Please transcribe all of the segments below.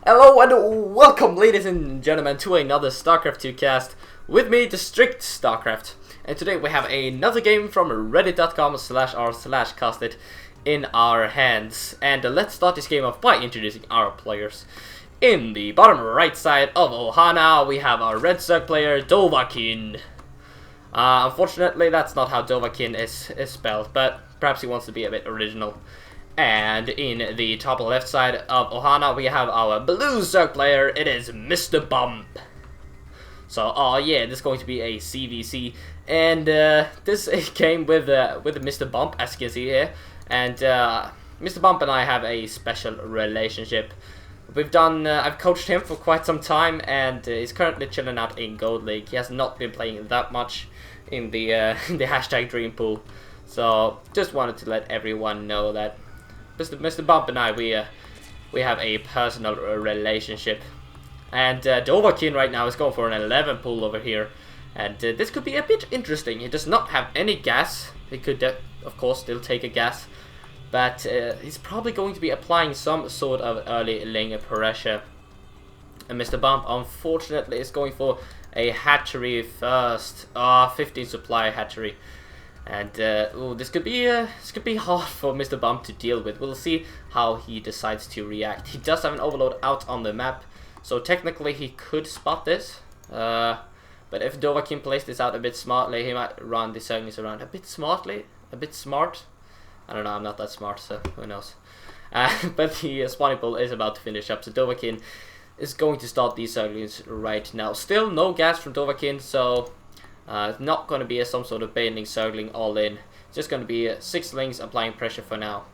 Hello and welcome, ladies and gentlemen, to another StarCraft 2 cast with me, the Strict StarCraft. And today we have another game from reddit.com/r/casted in our hands. And let's start this game off by introducing our players. In the bottom right side of Ohana, we have our red Zerg player, Dovakyn. Unfortunately, that's not how Dovakyn is spelled, but perhaps he wants to be a bit original. And in the top left side of Ohana, we have our blue Zerg player. It is MrBump. So, yeah, this is going to be a CVC, and this came with MrBump, as you can see here. And MrBump and I have a special relationship. I've coached him for quite some time, and he's currently chilling out in Gold League. He has not been playing that much in the hashtag Dream Pool. So, just wanted to let everyone know that MrBump and I, we have a personal relationship. And Dovakyn right now is going for an 11 pool over here. And this could be a bit interesting. He does not have any gas. He could, of course, still take a gas. But he's probably going to be applying some sort of early lane pressure. And MrBump, unfortunately, is going for a hatchery first. 15 supply hatchery. And this could be hard for MrBump to deal with. We'll see how he decides to react. He does have an overload out on the map, so technically he could spot this. But if Dovakyn plays this out a bit smartly, he might run the Zerglings around a bit smartly, a bit smart. I don't know. I'm not that smart, so who knows. But the spawning pool is about to finish up, so Dovakyn is going to start these Zerglings right now. Still no gas from Dovakyn, so. It's not going to be some sort of baiting Zergling all in. It's just going to be 6 lings applying pressure for now.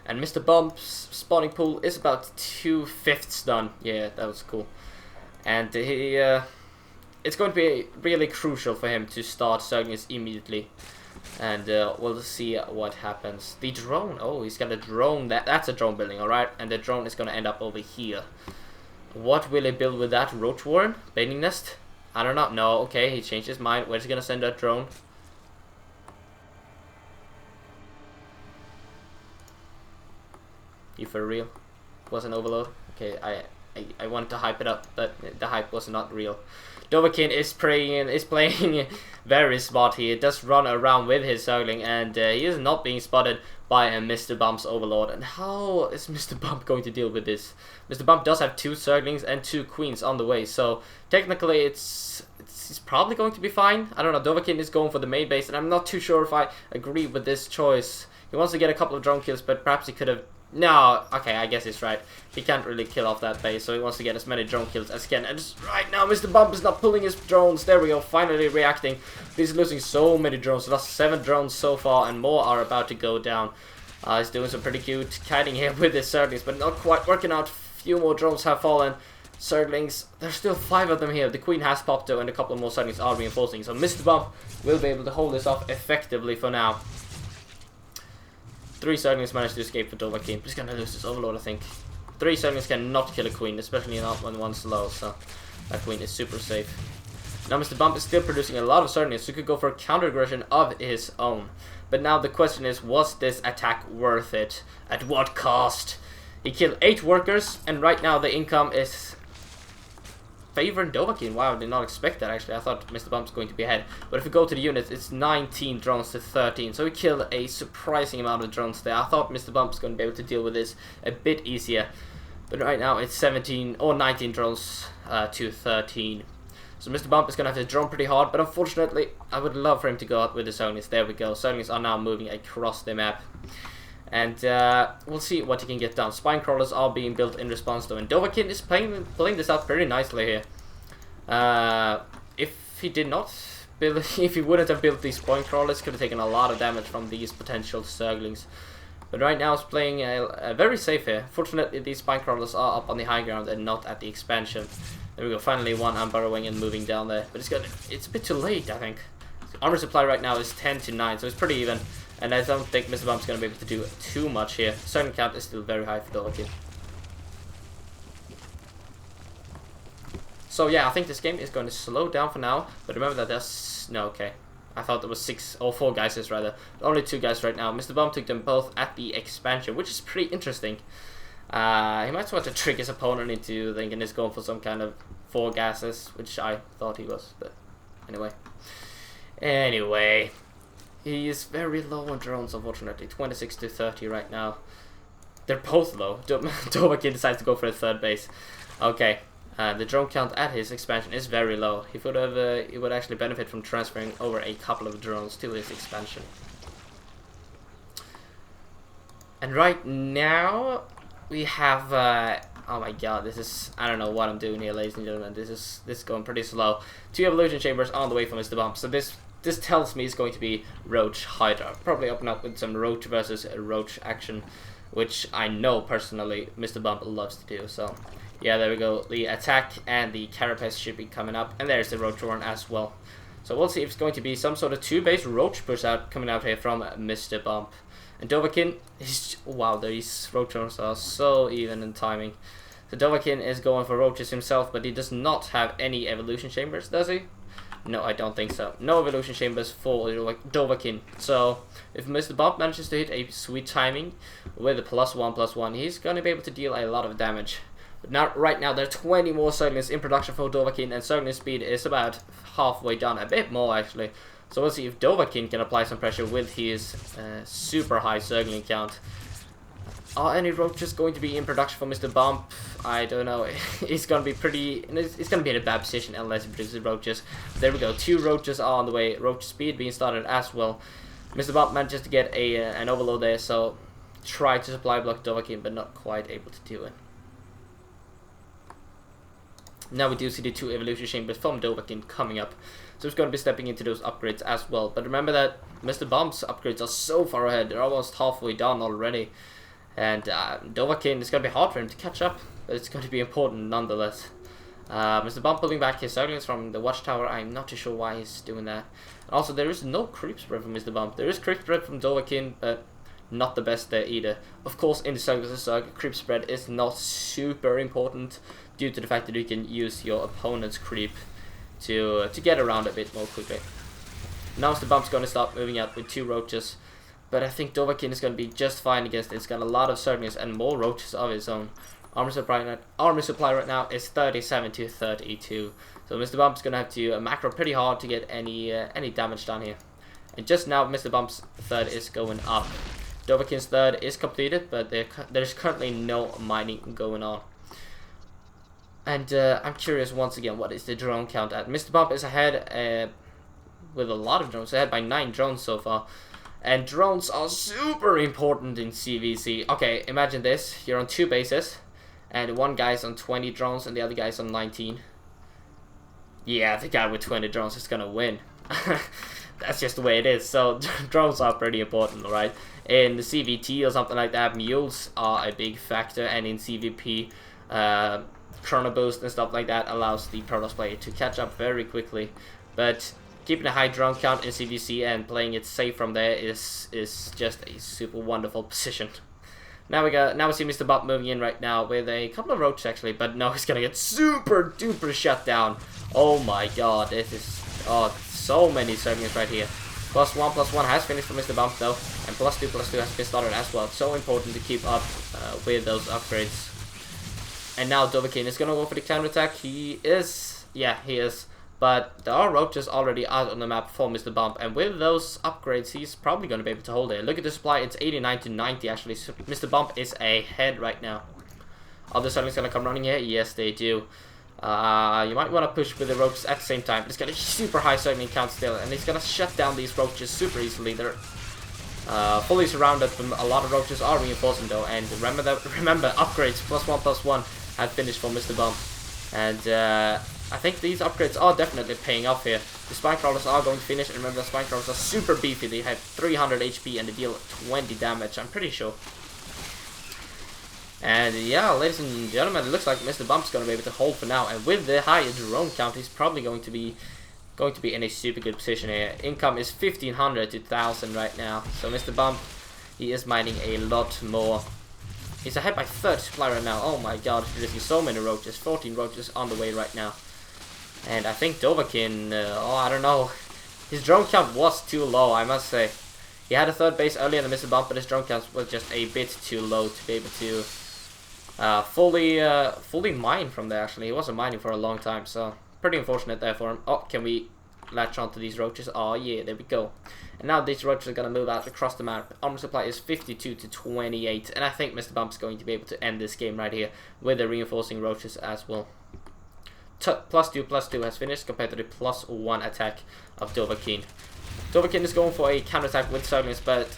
And MrBump's spawning pool is about 2/5 done. Yeah, that was cool. And it's going to be really crucial for him to start Zerglings immediately. And we'll see what happens. The drone. Oh, he's got a drone. That's a drone building, alright? And the drone is going to end up over here. What will he build with that? Roach Warren? Baiting nest? I don't know. No, okay, he changed his mind. Where's he gonna send that drone? You for real? Was an overload? Okay, I wanted to hype it up, but the hype was not real. Dovakyn is playing very smart here. He does run around with his Zergling, and he is not being spotted by a MrBump's overlord. And how is MrBump going to deal with this? MrBump does have 2 Zerglings and 2 queens on the way, so technically he's probably going to be fine. I don't know. Dovakyn is going for the main base, and I'm not too sure if I agree with this choice. He wants to get a couple of drone kills, but perhaps he could have. No, okay, I guess he's right. He can't really kill off that base, so he wants to get as many drone kills as he can. And just right now, MrBump is not pulling his drones. There we go, finally reacting. He's losing so many drones. He lost 7 drones so far, and more are about to go down. He's doing some pretty cute kiting here with his Zerglings, but not quite working out. Few more drones have fallen. Zerglings, there's still 5 of them here. The queen has popped though, and a couple more Zerglings are reinforcing. So MrBump will be able to hold this off effectively for now. 3 Zerglings managed to escape for Dovakyn. He's gonna lose this overload, I think. 3 Zerglings cannot kill a queen, especially not when one's low, so that queen is super safe. Now MrBump is still producing a lot of Zerglings, so he could go for a counter aggression of his own. But now the question is, was this attack worth it? At what cost? He killed 8 workers, and right now the income is favoring Dovakyn. Wow, I did not expect that actually. I thought MrBump's going to be ahead. But if we go to the units, it's 19 drones to 13. So he killed a surprising amount of drones there. I thought MrBump's going to be able to deal with this a bit easier. But right now it's 17 or 19 drones to 13. So MrBump is going to have to drone pretty hard. But unfortunately, I would love for him to go out with the Zerglings. There we go. Zerglings are now moving across the map. And we'll see what he can get done. Spine crawlers are being built in response though, and Dovakyn is playing this out pretty nicely here. If he did not build, if he wouldn't have built these spine crawlers, could have taken a lot of damage from these potential Zerglings. But right now he's playing very safe here. Fortunately, these spine crawlers are up on the high ground and not at the expansion. There we go. Finally, one I'm burrowing and moving down there, but it's a bit too late, I think. Armor supply right now is 10 to 9, so it's pretty even. And I don't think MrBump's going to be able to do too much here. Certain count is still very high for Dovakyn. So yeah, I think this game is going to slow down for now. But remember that there's... No, okay. I thought there was 6 or 4 guys rather. Only 2 guys right now. MrBump took them both at the expansion, which is pretty interesting. He might want to trick his opponent into thinking he's going for some kind of 4 gases, which I thought he was, but anyway. Anyway, he is very low on drones, unfortunately. 26 to 30 right now. They're both low. Dovakyn decides to go for the 3rd base. Okay, the drone count at his expansion is very low. He would actually benefit from transferring over a couple of drones to his expansion. And right now we have oh my god, this is, I don't know what I'm doing here, ladies and gentlemen. This is going pretty slow. 2 evolution chambers on the way from MrBump. So this tells me it's going to be Roach Hydra. Probably open up with some Roach versus Roach action, which I know personally MrBump loves to do. So yeah, there we go. The attack and the Carapace should be coming up, and there's the Roach Horn as well. So we'll see if it's going to be some sort of 2-base Roach push out coming out here from MrBump. And Dovakyn, wow, these Roach Horns are so even in timing. So Dovakyn is going for Roaches himself, but he does not have any evolution chambers, does he? No, I don't think so. No evolution chambers for Dovakyn. So if MrBump manages to hit a sweet timing with a +1/+1, he's going to be able to deal a lot of damage. But now, right now, there are 20 more Zerglings in production for Dovakyn, and Zergling speed is about halfway done, a bit more actually. So we'll see if Dovakyn can apply some pressure with his super high Zergling count. Are any Roaches going to be in production for MrBump? I don't know. He's going to be he's going to be in a bad position unless he produces Roaches. There we go. 2 Roaches are on the way. Roach speed being started as well. MrBump manages to get an overload there, so try to supply block Dovakyn, but not quite able to do it. Now we do see the 2 evolution chambers from Dovakyn coming up. So he's going to be stepping into those upgrades as well. But remember that MrBump's upgrades are so far ahead. They're almost halfway done already. And Dovakyn, it's going to be hard for him to catch up, but it's going to be important nonetheless. MrBump pulling back his Zerglings from the watchtower. I'm not too sure why he's doing that. And also, there is no creep spread from MrBump. There is creep spread from Dovakyn, but not the best there either. Of course, in the Zerg vs Zerg, creep spread is not super important due to the fact that you can use your opponent's creep to get around a bit more quickly. Now MrBump's going to start moving out with 2 Roaches, but I think Dovakyn is going to be just fine against it. He's got a lot of Zerglings and more Roaches of his own. Armor supply right now is 37 to 32, so MrBump's going to have to macro pretty hard to get any damage done here. And just now MrBump's 3rd is going up. Dovakyn's 3rd is completed, but there's currently no mining going on. And I'm curious once again, what is the drone count at? MrBump is ahead with a lot of drones, ahead by 9 drones so far. And drones are super important in CVC. Okay, imagine this. You're on 2 bases, and one guy's on 20 drones and the other guy's on 19. Yeah, the guy with 20 drones is gonna win. That's just the way it is. So drones are pretty important, right? In the CVT or something like that, mules are a big factor, and in CVP, Chrono Boost and stuff like that allows the Protoss player to catch up very quickly. But keeping a high drone count in CVC and playing it safe from there is just a super wonderful position. Now we see MrBump moving in right now with a couple of Roaches actually, but no, he's gonna get super duper shut down. Oh my god, this is so many Zerglings right here. +1/+1 has finished for MrBump though, and +2/+2 has been started as well. It's so important to keep up with those upgrades. And now Dovakyn is gonna go for the counterattack. He is. But there are Roaches already out on the map for MrBump, and with those upgrades, he's probably going to be able to hold it. Look at the supply, it's 89 to 90 actually. So MrBump is ahead right now. Are the Zerglings going to come running here? Yes, they do. You might want to push with the Roaches at the same time, but he's got a super high Zergling count still, and he's going to shut down these Roaches super easily. They're fully surrounded, but a lot of Roaches are reinforcing though, and remember upgrades +1/+1 have finished for MrBump. And I think these upgrades are definitely paying off here. The Spine Crawlers are going to finish, and remember the Spine Crawlers are super beefy. They have 300 HP and they deal 20 damage, I'm pretty sure. And yeah, ladies and gentlemen, it looks like MrBump's going to be able to hold for now. And with the high drone count, he's probably going to be in a super good position here. Income is 1500 to 1000 right now. So MrBump, he is mining a lot more. He's ahead by 30 supply right now. Oh my god, he's producing so many Roaches. 14 Roaches on the way right now. And I think Dovakyn, I don't know. His drone count was too low, I must say. He had a 3rd base earlier than MrBump, but his drone count was just a bit too low to be able to fully mined from there. Actually, he wasn't mining for a long time, so pretty unfortunate there for him. Oh, can we latch onto these roaches? Oh yeah, there we go. And now these roaches are gonna move out across the map. Armor supply is 52 to 28, and I think MrBump's going to be able to end this game right here with the reinforcing roaches as well. +2/+2 has finished compared to the +1 attack of Dovakyn. Dovakyn is going for a counterattack with Zerglings, but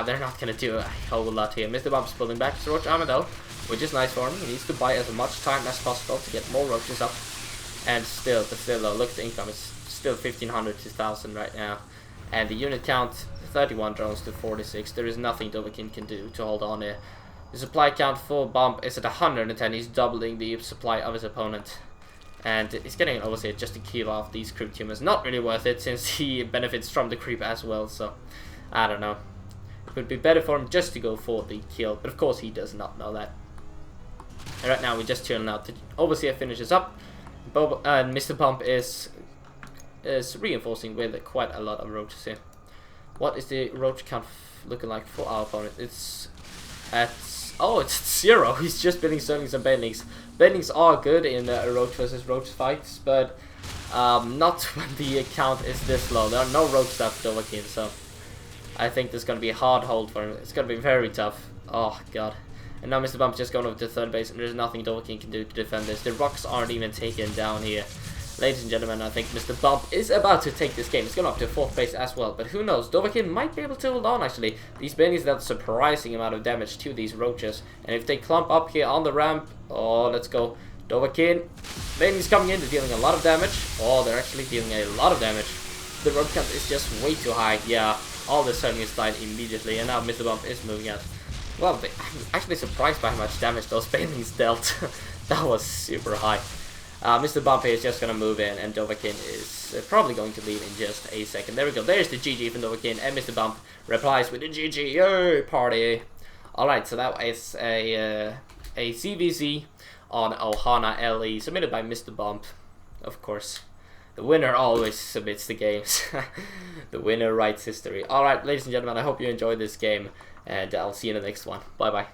they're not going to do a whole lot here. MrBump is pulling back his roach armor though, which is nice for him. He needs to buy as much time as possible to get more roaches up. And still though, look at the income. It's still 1500 to 1000 right now. And the unit count, 31 drones to 46. There is nothing Dovakyn can do to hold on here. The supply count for Bump is at 110. He's doubling the supply of his opponent. And he's getting an overseer just to kill off these creep tumors. Not really worth it since he benefits from the creep as well, so I don't know. It would be better for him just to go for the kill, but of course he does not know that. And right now we're just chilling out. The overseer finishes up, and MrBump is reinforcing with quite a lot of roaches here. What is the roach count looking like for our opponent? It's at... oh, it's 0. He's just building Zerglings and Banelings. Banelings are good in roach versus roach fights, but not when the count is this low. There are no roach left for Dovakyn, so I think there's going to be a hard hold for him. It's going to be very tough. Oh, God. And now MrBump's just going over to third base, and there's nothing Dovakyn can do to defend this. The rocks aren't even taken down here. Ladies and gentlemen, I think MrBump is about to take this game. It's going up to fourth base as well, but who knows? Dovakyn might be able to hold on, actually. These Banelings dealt a surprising amount of damage to these roaches, and if they clump up here on the ramp, oh, let's go. Dovakyn. Banelings coming in, they're dealing a lot of damage. Oh, they're actually dealing a lot of damage. The roach count is just way too high. Yeah, all the Zerglings died immediately, and now MrBump is moving out. Well, I'm actually surprised by how much damage those Banelings dealt. That was super high. MrBump is just going to move in, and Dovakyn is probably going to leave in just a second. There we go. There's the GG from Dovakyn, and MrBump replies with the GG. Yay, party! Alright, so that was a CVZ on Ohana LE, submitted by MrBump, of course. The winner always submits the games. The winner writes history. Alright, ladies and gentlemen, I hope you enjoyed this game, and I'll see you in the next one. Bye-bye.